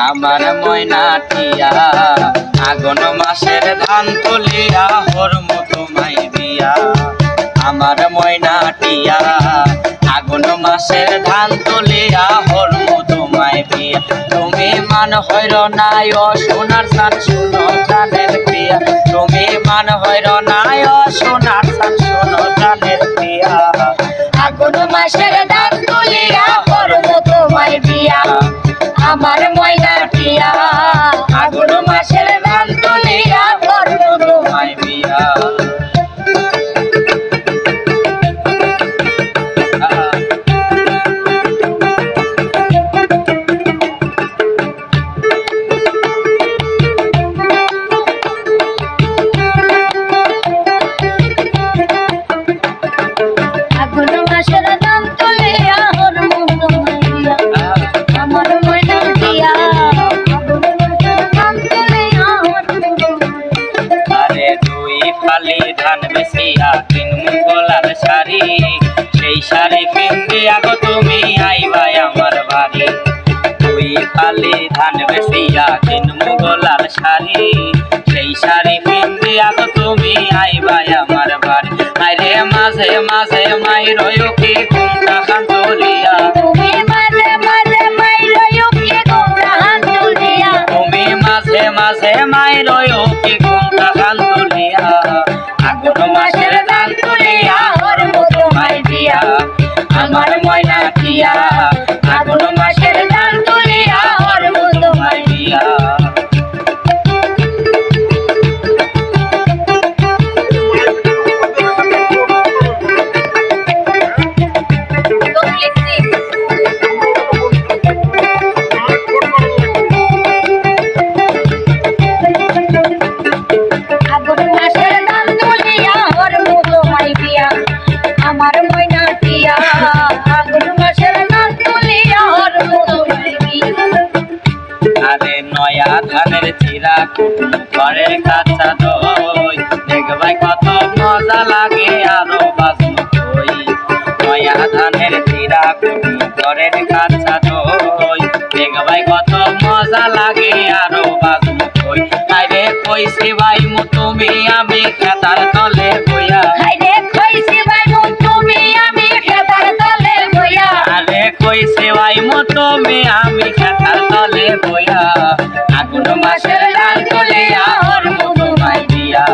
আমার ময়নাটিয়া আগুন মাসের ধান তুলিয়া হরমু তোমায় দিয়া আমার ময়নাটিয়া আগুন মাসের ধান তুলিয়া হরমু তোমায় দিয়া তুমি মান হইর নাই ও সোনার সান শুনো প্রাণের প্রিয়া তুমি মান হইর নাই ও সোনার সান শুনো প্রাণের প্রিয়া আগুন মাসের ধান তুলিয়া হরমু তোমায় দিয়া আমার ময়নাটিয়া আগুন মাসের ধান তুলিয়া হরমু তোমায় দিয়া আগুন মাসের ধান তুলিয়া হরমু তোমায় দিয়া আমার ময়নাটিয়া আগুন মাসের ধান তুলিয়া হরমু আরে দুই ফালি ধান বেচিয়া কিনমু গলার শাড়ি সেই শাড়ি কিনতে আগো তুমি আইবাই আমার বাড়ি দুই ফালি ধান বেচিয়া কিনমু গলার শাড়ি সেই শাড়ি কিনতে আগো তুমি আইবাই আমার বাড়ি আরে মাঝে মাঝে মাইরো কি ঘুমটা খান তুলিয়া তুমি মাঝে মাঝে মাইরো কি ঘুমটা খান তুলিয়া তুমি মাঝে মাঝে মাইরো কি ঘুমটা খান তুলিয়া আগুন মাসের ধান তুলিয়া হরমু তোমায় দিয়া আমার ময়নাটিয়া আগুন মাসের ধান তুলিয়া হরমু তোমায় দিয়া আগুন মাসের ধান তুলিয়া হরমু তোমায় দিয়া আমার ময়নাটিয়া আগুন মাসের ধান তুলিয়া হরমু তোমায় দিয়া আরে নয়া ধানের চিরা কুটু ঘরের কাঁচা দই দেখবাই কত মজা লাগে আরো বাজনো দই নয়া ধানের চিরা কুটু ঘরের কাঁচা দই দেখবাই কত মজা লাগে আরো বাজনো দই আরে কইছি ভাই মু তুমি আমি খেতার তলে বইয়া হায়রে কইছি ভাই মু তুমি আমি খেতার তলে বইয়া আরে কইছি ভাই মু তুমি আমি খেতার তলে বইয়া আগুন মাসের ধান তুলিয়া হরমু তোমায় দিয়া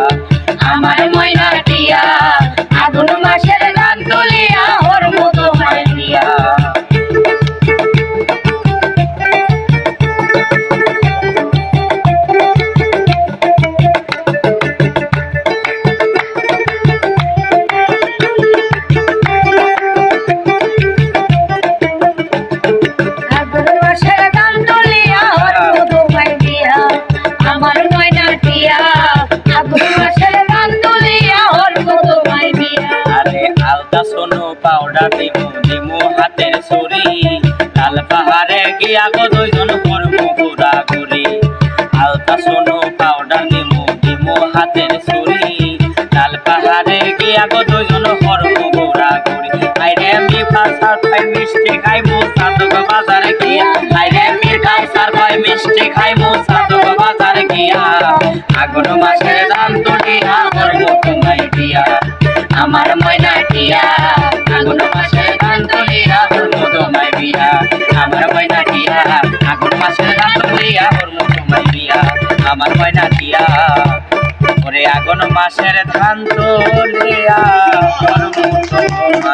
আমার ময়নাটিয়া আগুন মাসের ধান তুলিয়া হরমু তোমায় দিয়া আগুন মাসের ধান তুলিয়া হরমু তোমায় দিয়া আমার ময়নাটিয়া আগুন মাসের ধান তুলিয়া হরমু তোমায় দিয়া আরে আলতা সোনু পাউডার দিমু দিমু হাতের ছুরি লাল পাহাড়ে গিয়া গো দুইজন করমু ঘুরা ঘুরি আলতা সোনু পাউডার দিমু দিমু হাতের ছুরি লাল পাহাড়ে গিয়া গো দুইজন করমু ঘুরা ঘুরি আইরে মি ফাসার খাই মিষ্টি খাইমু সাধক বাজারে গিয়া আইরে মি কাউসার খাই মিষ্টি খাইমু সাধক বাজারে গিয়া আগুন মাসের ধান তুলিয়া হরমু তোমায় দিয়া আমার ময়নাটিয়া আগুন মাসের ধান তুলিয়া হরমু তোমায় দিয়া আমার ময়নাটিয়া আগুন মাসের ধান তুলিয়া হরমু তোমায় দিয়া আমার ময়নাটিয়া ওরে আগুন মাসের ধান তুলিয়া হরমু তোমায়